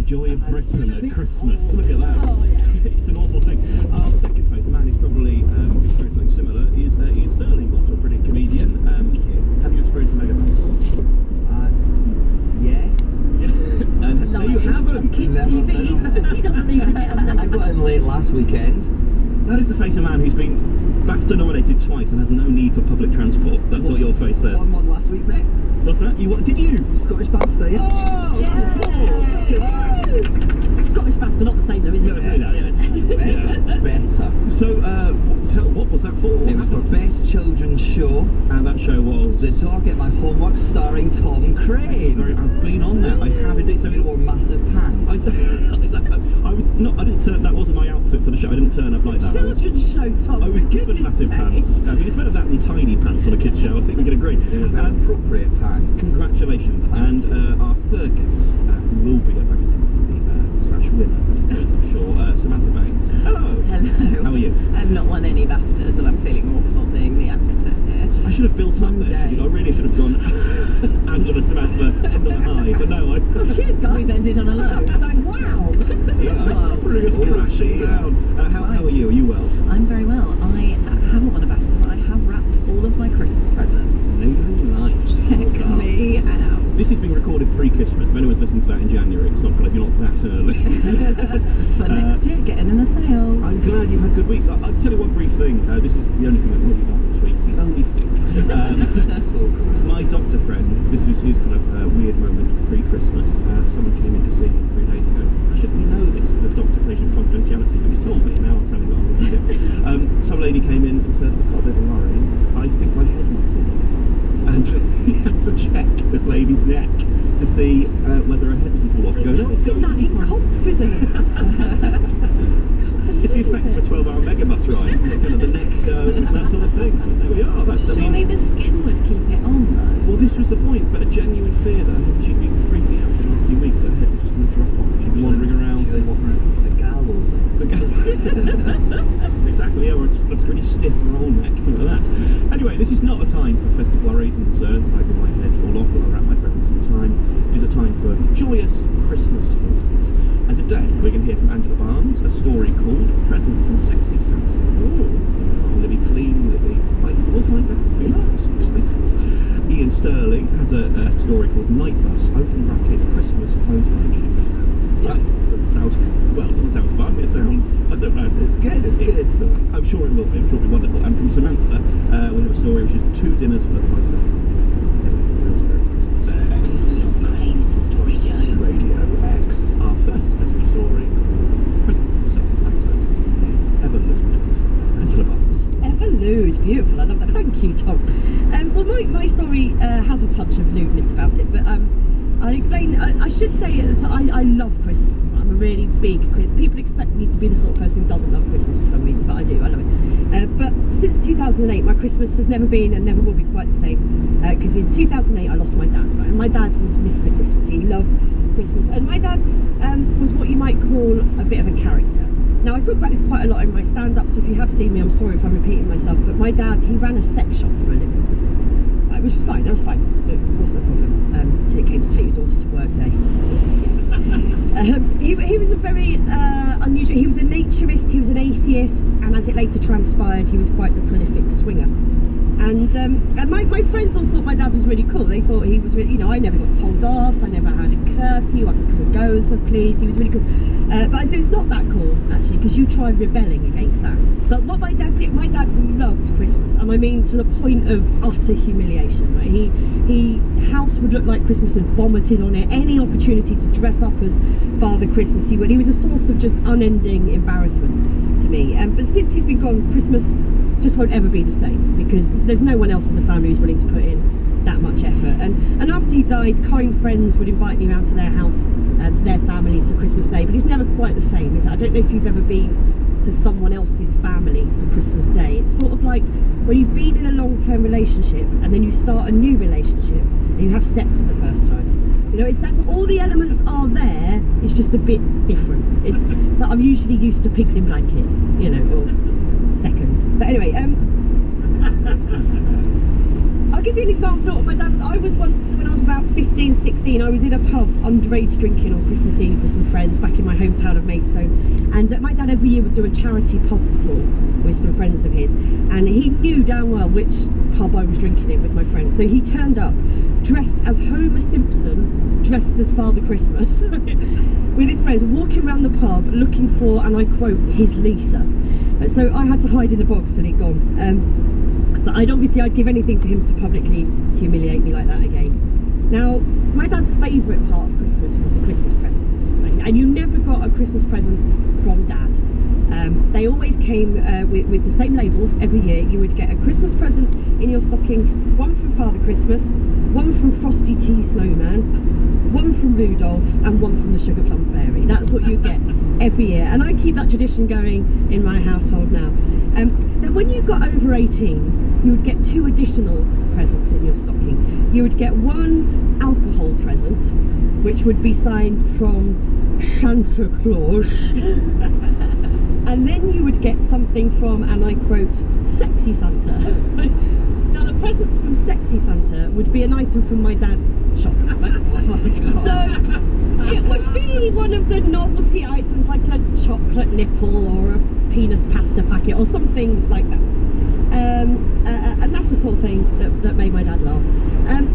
joy of Britain at Christmas. Look at that. It's an awful thing. Our second face man is probably experienced something similar. Is Ian Sterling, also a brilliant comedian. Have you experienced a megabus? Yes. And no, you haven't. Kids TV. He doesn't need to get on there. I got in late last weekend. That is the face of a man who's been BAFTA nominated twice and has no need for public transport. That's what your face says. Won last week, mate. What's that? You what? Did you? Scottish BAFTA, yeah. Oh! Scottish BAFTA, not the same though, is it? No, it's not, yeah, it's Better. So, what was that for? It was for Best Children's Show. And that show was? The Dog at My Homework, starring Tom Craig. I've been on that. I have indeed. So He wore massive pants. I didn't turn. That wasn't my outfit for the show. I didn't turn up like that. Children's show, Tom. I was given massive pants. I mean, it's better that than tiny pants on a kids' show. I think we can agree. They were very appropriate pants. Congratulations. And our third guest, who will be a BAFTA / winner, I'm sure, Samantha Baines. Hello. Hello. How are you? I've not won any BAFTAs and I'm feeling awful being the actor here. I should have built up One there. day. I really should have gone Angela, Samantha, end on a high. But no, Cheers, guys. We've ended on a low. Thanks. Wow. yeah, bring us crashing down. How are you? Are you well? I'm very well. I haven't won a BAFTA, but I have wrapped all of my Christmas presents. Nice. Check me out. This is being recorded pre-Christmas. If anyone's listening to that in January, it's not kind of, you're not that early. For next year, getting in the sales. I'm glad you've had good weeks. I'll tell you one brief thing. This is the only thing that will be off this week. The only thing. So cool. My doctor friend, this was his kind of weird moment pre-Christmas. Someone came in to see him 3 days ago. I shouldn't really know this because of doctor-patient confidentiality, but he's told me. Now I'm telling you what I'm going to do. Some lady came in and said, I've got a bit of a worry. I think my head might fall off. And he had to check this lady's neck to see whether her head doesn't fall off. Go, no, it's going that in confidence. It's the effects of a 12-hour megabus ride. Kind of the neck goes, that sort of thing. So there we are. That's, Surely the skin would keep it on though. well, this was the point, but a genuine fear that she'd been freaking out for the last few weeks. Her head was just going to drop off. She'd be wandering around. The gallows. Exactly, yeah, or just a really stiff roll neck, something like that. Anyway, this is not a time for festive worries and concerns, like will my head fall off, will I wrap my presents in time. It is a time for joyous Christmas stories. And today we're going to hear from Angela Barnes, a story called Present from Sexy Santa. Will it be clean? Will it be... We'll find out. Who knows? Exciting. Ian Sterling has a story called Night Bus, open brackets, Christmas, close brackets. Yes, that sounds, well, it doesn't sound fun, it sounds, I don't know. It's good stuff. I'm sure it will be, I'm sure it'll be wonderful. And from Samantha, we have a story which is 2 dinners for the price of real spirit Christmas. Nice story show. Radio X. Our first festive story called Present from Sexy Santa, Everlude. Angela Barnes. Everlude, beautiful. I love that. Thank you, Tom. Well, my story has a touch of lewdness about it, but I'll explain. I should say I love Christmas. I'm a really big. People expect me to be the sort of person who doesn't love Christmas for some reason, but I do. I love it. But since 2008, my Christmas has never been and never will be quite the same. Because in 2008, I lost my dad. Right? And my dad was Mr. Christmas. He loved Christmas, and my dad was what you might call a bit of a character. Now, I talk about this quite a lot in my stand-up, so if you have seen me, I'm sorry if I'm repeating myself, but my dad, he ran a sex shop for a living. Which was fine, that was fine. It wasn't a problem until it came to take your daughter to work day. He was a very unusual, he was a naturist, he was an atheist, and as it later transpired, he was quite the prolific swinger. And my friends all thought my dad was really cool. They thought he was really, you know, I never got told off, I never had a curfew, I could come and go as I pleased, he was really cool. But I said it's not that cool, actually, because you tried rebelling against that. But what my dad did, my dad loved Christmas, and I mean to the point of utter humiliation. Right? His house would look like Christmas and vomited on it. Any opportunity to dress up as Father Christmas, he would. He was a source of just unending embarrassment to me. But since he's been gone, Christmas just won't ever be the same, because there's no one else in the family who's willing to put in that much effort. And after he died, kind friends would invite me around to their house, to their families for Christmas Day, but it's never quite the same, is it? I don't know if you've ever been to someone else's family for Christmas Day. It's sort of like when you've been in a long-term relationship and then you start a new relationship and you have sex for the first time. You know, that's all the elements are there, it's just a bit different. It's like I'm usually used to pigs in blankets, you know, or seconds. But anyway, I give you an example of what my dad was. I was once, when I was about 15, 16, I was in a pub underage drinking on Christmas Eve with some friends back in my hometown of Maidstone. And my dad every year would do a charity pub crawl with some friends of his. And he knew damn well which pub I was drinking in with my friends. So he turned up dressed as Homer Simpson, dressed as Father Christmas, with his friends, walking around the pub looking for, and I quote, his Lisa. And so I had to hide in the box till he'd gone. But I'd give anything for him to publicly humiliate me like that again. Now, my dad's favourite part of Christmas was the Christmas presents. Right? And you never got a Christmas present from Dad. They always came with the same labels every year. You would get a Christmas present in your stocking, one from Father Christmas, one from Frosty Tea Snowman, one from Rudolph, and one from the Sugar Plum Fairy. That's what you get every year. And I keep that tradition going in my household now. Then when you got over 18, you would get 2 additional presents in your stocking. You would get one alcohol present, which would be signed from Santa Claus. And then you would get something from, and I quote, Sexy Santa. Now the present from Sexy Santa would be an item from my dad's shop. Right? So it would be one of the novelty items like a chocolate nipple or a penis pasta packet or something like that. And that's the sort of thing that made my dad laugh.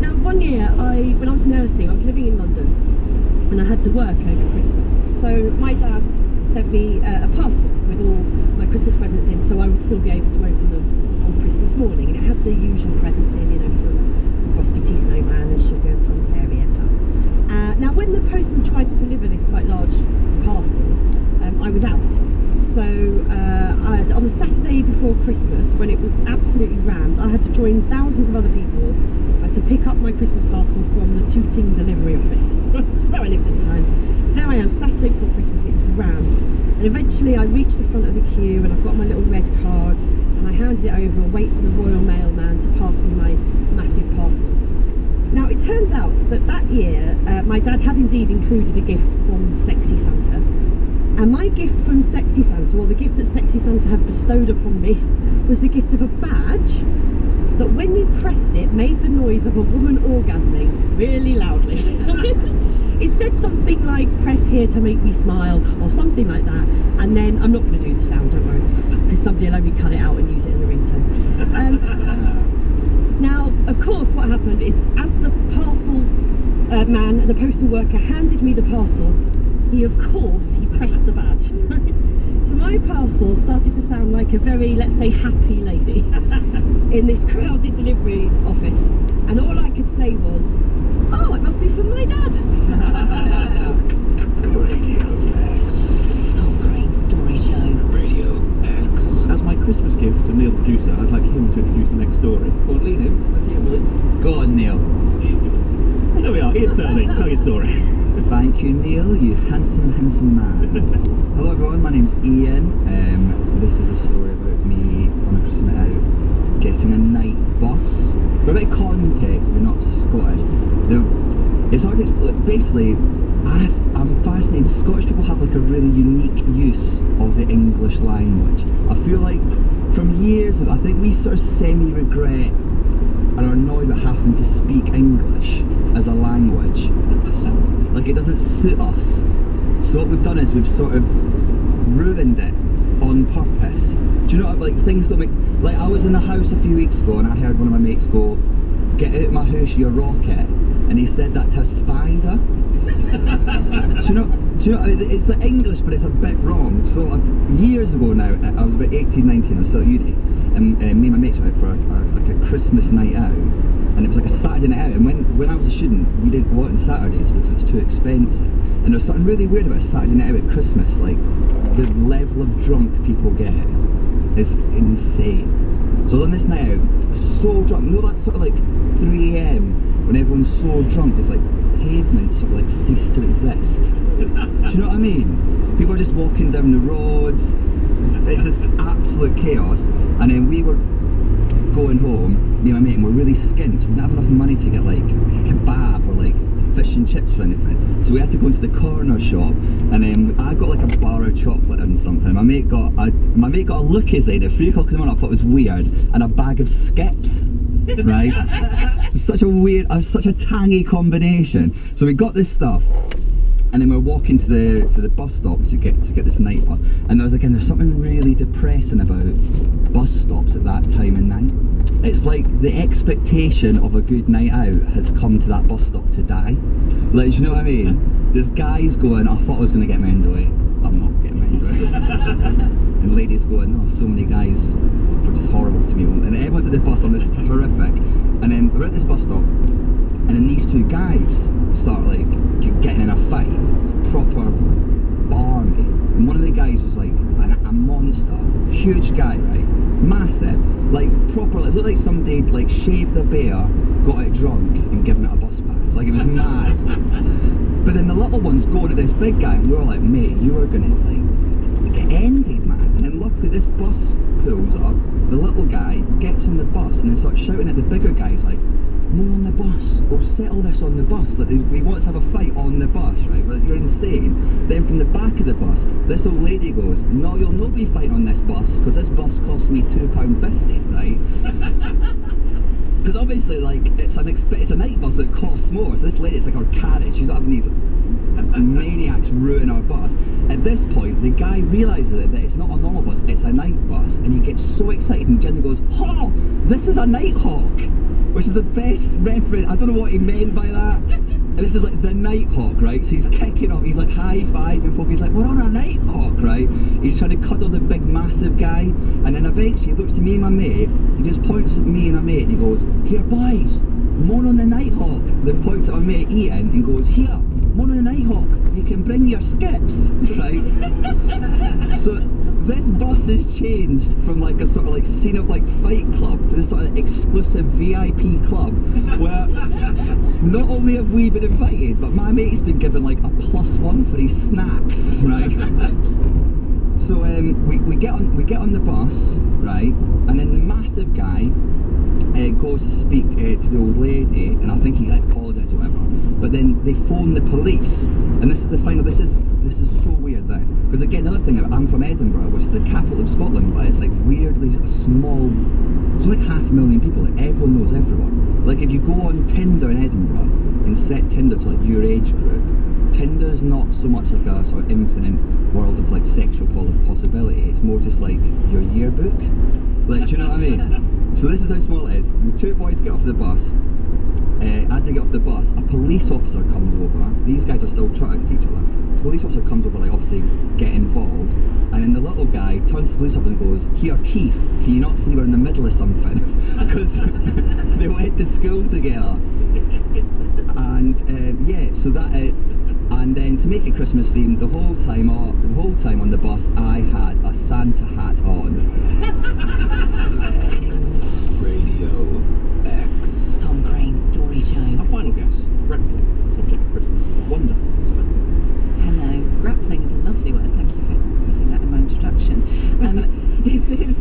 Now one year, when I was nursing, I was living in London and I had to work over Christmas. So my dad sent me a parcel with all my Christmas presents in, so I would still be able to open them on Christmas morning. And it had the usual presents in, you know, from Frosty Tea Snowman and Sugar Plum Fairy et al. Now when the postman tried to deliver this quite large parcel, I was out. So on the Saturday before Christmas, when it was absolutely rammed, I had to join thousands of other people to pick up my Christmas parcel from the Tooting delivery office. It's where I lived at the time. So there I am, Saturday before Christmas, it's rammed. And eventually I reached the front of the queue and I've got my little red card and I handed it over and wait for the Royal Mailman to pass me my massive parcel. Now it turns out that year my dad had indeed included a gift from Sexy Santa. And my gift from Sexy Santa, or the gift that Sexy Santa had bestowed upon me, was the gift of a badge that when you pressed it made the noise of a woman orgasming really loudly. It said something like, press here to make me smile, or something like that. And then, I'm not going to do the sound, don't worry, because somebody will only cut it out and use it as a ringtone. Now, of course, what happened is, as the parcel man, the postal worker, handed me the parcel, he pressed the badge. So my parcel started to sound like a very, let's say, happy lady in this crowded delivery office. And all I could say was, oh, it must be from my dad. Radio X. Some Green Story Show. Radio X. As my Christmas gift to Neil, the producer, I'd like him to introduce the next story. Well, lead him. Let's hear it. Go on, Neil. There we are. Here's Sterling. Tell your story. Thank you, Neil, you handsome, handsome man. Hello everyone, my name's Ian. This is a story about me on a Christmas night out getting a night bus. For a bit of context, if you're not Scottish, it's hard to explain. Basically, I'm fascinated. Scottish people have like a really unique use of the English language. I feel like from years ago, I think we sort of semi-regret and are annoyed at having to speak English as a language. Like, it doesn't suit us. So what we've done is we've sort of ruined it on purpose. Do you know what, like, things don't make... Like, I was in a house a few weeks ago and I heard one of my mates go, "Get out my house, you rocket." And he said that to a spider. Do you know, it's like English, but it's a bit wrong. So years ago now, I was about 18, 19, I was still at uni, and me and my mates went for like a Christmas night out, and it was like a Saturday night out, and when I was a student, we didn't go out on Saturdays because it was too expensive, and there was something really weird about a Saturday night out at Christmas, like, the level of drunk people get is insane. So on this night out, I was so drunk, you know that sort of like 3 AM, when everyone's so drunk, it's like pavement sort of like cease to exist. Do you know what I mean? People are just walking down the roads, it's just absolute chaos. And then we were going home, me and my mate, and we're really skint, so we didn't have enough money to get like a kebab or like fish and chips or anything. So we had to go into the corner shop, and then I got like a bar of chocolate and something. My mate got a Lucky's at 3 o'clock in the morning. I thought it was weird, and a bag of skips. right? Such a weird, such a tangy combination. So we got this stuff, and then we're walking to the bus stop to get this night bus. And there's something really depressing about bus stops at that time of night. It's like the expectation of a good night out has come to that bus stop to die. Like, do you know what I mean? There's guys going, I thought I was going to get my end away. I'm not getting my end away. And ladies going, oh, so many guys were just horrible to me. And everyone's at the bus stop, it's horrific. And then we're at this bus stop, and then these two guys start like getting in a fight, proper barmy. And one of the guys was like a monster, huge guy, right? Massive, like proper, like looked like somebody like shaved a bear, got it drunk, and given it a bus pass. Like it was mad. But then the little one's going at this big guy, and we were like, mate, you are gonna like get ended, man. And then luckily this bus pulls up, the little guy gets on the bus and then starts shouting at the bigger guy. He's like, more on the bus, we'll settle this on the bus. Like, we want to have a fight on the bus, right? Like, you're insane. Then from the back of the bus, this old lady goes, no, you'll not be fighting on this bus, because this bus cost me £2.50, right? Because obviously, like, it's a night bus, so it costs more. So this lady, it's like her carriage, she's not having these maniacs ruin our bus. At this point, the guy realises that it's not a normal bus, it's a night bus, and he gets so excited and Jenny goes, oh, this is a Nighthawk, which is the best reference. I don't know what he meant by that. And this is like the Nighthawk, right? So he's kicking off, he's like high-fiving folk, he's like, we're on a Nighthawk, right? He's trying to cuddle the big massive guy, and then eventually he looks to me and my mate, he just points at me and my mate and he goes, here boys, more on the Nighthawk. Then points at my mate Ian and goes, here, more on the Nighthawk, you can bring your skips, right? So this bus has changed from like a sort of like scene of like Fight Club to this sort of exclusive VIP club where not only have we been invited, but my mate's been given like a +1 for his snacks, right? So we get on the bus, right, and then the massive guy goes to speak to the old lady, and I think he like apologises or whatever. But then they phone the police, and this is the final. This is so weird, this, because again, another thing, I'm from Edinburgh, which is the capital of Scotland, but it's like weirdly small. It's like 500,000 people. Like everyone knows everyone. Like if you go on Tinder in Edinburgh and set Tinder to like your age group, Tinder's not so much like a sort of infinite world of like sexual possibility. It's more just like your yearbook. Like, do you know what I mean? So this is how small it is. The two boys get off the bus. As they get off the bus, a police officer comes over. These guys are still chatting to each other. A police officer comes over, like obviously get involved. And then the little guy turns to the police officer and goes, here Keith, can you not see we're in the middle of something? Because they went to school together. And yeah, so that and then to make it Christmas themed, the whole time on the bus, I had a Santa hat on. Radio X. Tom Crane's story show. Our final guess, grappling, subject of Christmas, is a wonderful design. Hello. Grappling is a lovely word. Thank you for using that in my introduction. This is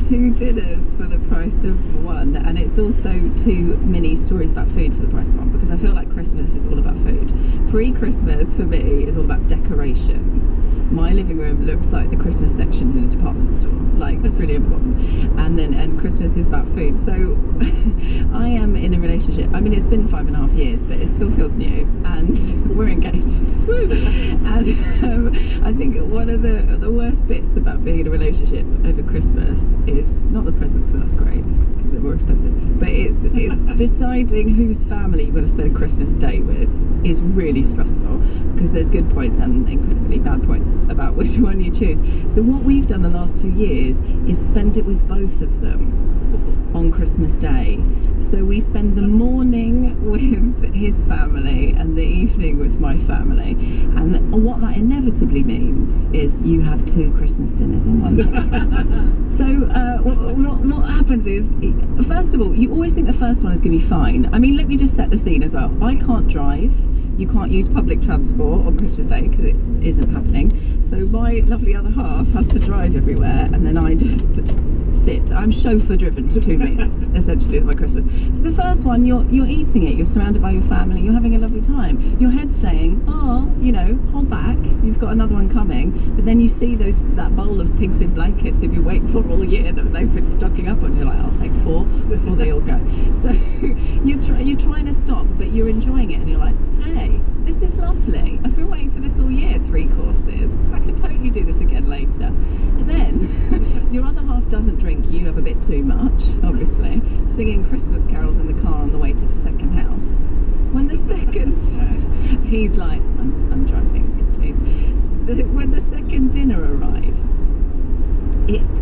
2 dinners for the price of 1, and it's also 2 mini stories about food for the price of 1, because I feel like Christmas is all about food. Pre-Christmas for me is all about decorations. My living room looks like the Christmas section in a department store. Like, it's really important. And Christmas is about food. So I am in a relationship. I mean, it's been 5.5 years, but it still feels new, and we're engaged. And I think one of the worst bits about being in a relationship over Christmas is not the presents, so that's great because they're more expensive, but it's deciding whose family you're going to spend Christmas Day with is really stressful, because there's good points and incredibly bad points about which one you choose. So what we've done the last 2 years is spend it with both of them on Christmas Day. So we spend the morning with his family and the evening with my family, and what that inevitably means is you have 2 Christmas dinners in one day. So what happens is, first of all, you always think the first one is going to be fine. I mean, let me just set the scene as well. I can't drive. You can't use public transport on Christmas Day because it isn't happening. So my lovely other half has to drive everywhere, and then I just sit. I'm chauffeur driven to 2 meals, essentially, is my Christmas. So the first one, you're eating it, you're surrounded by your family, you're having a lovely time. Your head's saying, oh, you know, hold back, you've got another one coming. But then you see that bowl of pigs in blankets that you're waiting for all year that they've been stocking up on. You're like, I'll take 4 before they all go. So you're trying to stop, but you're enjoying it, and you're like, hey, this is lovely. I've been waiting for this all year, 3 courses. I can totally do this again later. And then your other half doesn't drink, you have a bit too much, obviously, singing Christmas carols in the car on the way to the second house. When the second, he's like, I'm driving, please. When the second dinner arrives, it's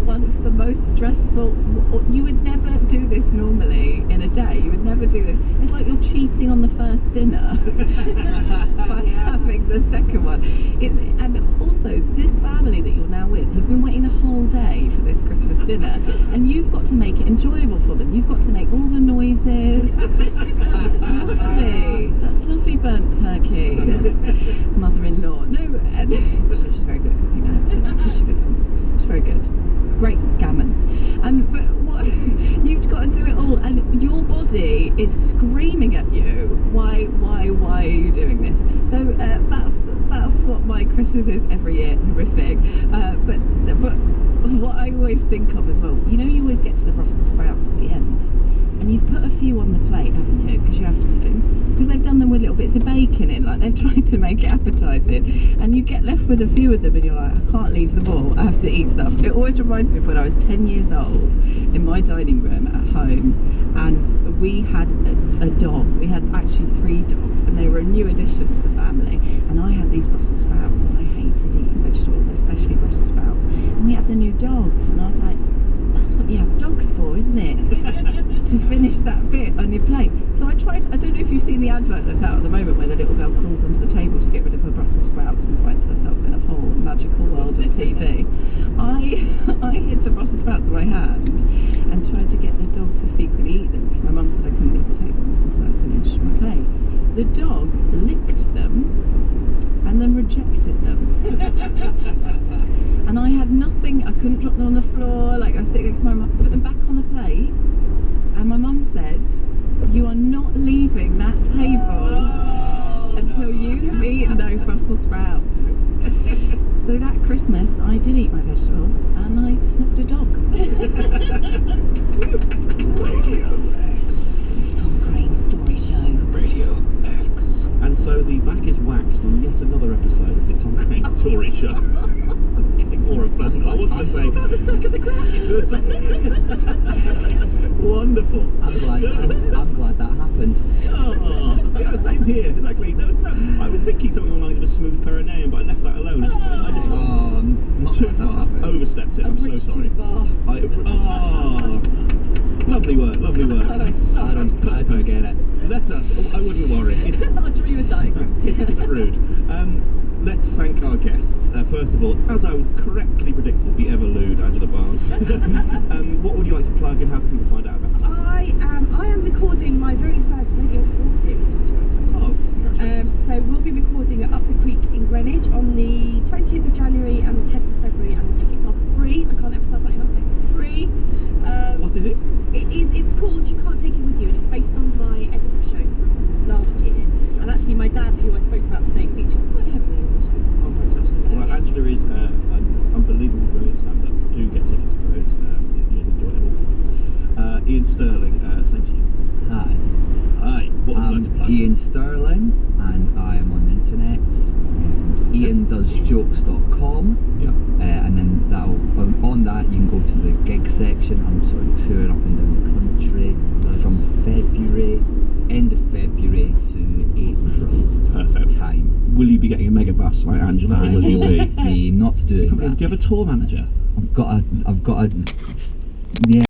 one of the most stressful. You would never do this normally in a day. You would never do this. It's like you're cheating on the first dinner by having the second one. And also, this family that you're now with have been waiting the whole day for this Christmas dinner, and you've got to make it enjoyable for them. You've got to make all the noises. That's lovely. That's lovely burnt turkey. That's mother-in-law. No, and she's very good at cooking. I have to say that because she listens. She's very good. Great gammon. But what, you've got to do it all, and your body is screaming at you. Why are you doing this? So that's what my Christmas is every year. Horrific. But what I always think of as well, you know, you always get to the Brussels sprouts at the end, and you've put a few on the plate, haven't you? Because you have to. Because they've done them with little bits of bacon in, like they've tried to make it appetising, and you get left with a few of them and you're like, I can't leave them all, I have to eat some. It always reminds me of when I was 10 years old in my dining room at home, and we had a dog. We had actually 3 dogs, and they were a new addition to the family, and I had these Brussels sprouts, and I hated eating vegetables, especially Brussels sprouts, and we had the new dogs, and I was like, that's what you have dogs for, isn't it? To finish that bit on your plate. So I tried, I don't know if you've seen the advert that's out at the moment where the little girl crawls onto the table to get rid of her Brussels sprouts and finds herself in a whole magical world of TV. I hid the Brussels sprouts in my hand and tried to get the dog to secretly eat them, because my mum said I couldn't leave the table until I finished my plate. The dog licked them and then rejected them. And I had nothing, I couldn't drop them on the floor, like I was sitting next to my mum, put them back on the plate, and my mum said, you are not leaving that table until you have eaten those Brussels sprouts. So that Christmas I did eat my vegetables, and I snogged a dog. Radio X. Tom Crane's Story Show. Radio X. And so the back is waxed on yet another episode of the Tom Crane Story Show. Getting more unpleasant. I was going to say About the suck of the crack. Wonderful. I'm glad that happened. Oh, yeah, same here. Exactly. I was thinking something along the lines of a smooth perineum, but I left that alone. I just Not too like that far. happened. Overstepped it. I'm so sorry. Too far. Lovely work. Lovely work. I don't get it. Let us. I wouldn't worry. It's I'll draw you a diagram. it's a bit rude. Let's thank our guests. First of all, as I was correctly predicted, the ever lewd Angela Barnes. What would you like to plug, and how can people find out about it? I am recording my very first Radio 4 series, which is quite exciting. Oh, congratulations. So we'll be recording at Up the Creek in Greenwich on the 20th of January and the 10th of February, and the tickets are free. I can't emphasise that enough, they're free. What is it? It's called You Can't Take It With You, and it's based on my Edinburgh show from last year. And actually my dad, who I spoke about today, features quite heavily in the show. Oh, fantastic. Well, Angela is an unbelievable, brilliant stand-up. Do get tickets for it. You'll enjoy it all. Ian Sterling, same to you. Hi. Hi. What would you like to plug? Ian Sterling, and I am on the internet. IanDoesJokes.com. Yeah. And then on that you can go to the gig section. I'm sort of touring up and down the country from end of February to April. Perfect. Time. Will you be getting a mega bus like Angela, or will you be? Not doing that. Do you have a tour manager? I've got a yeah.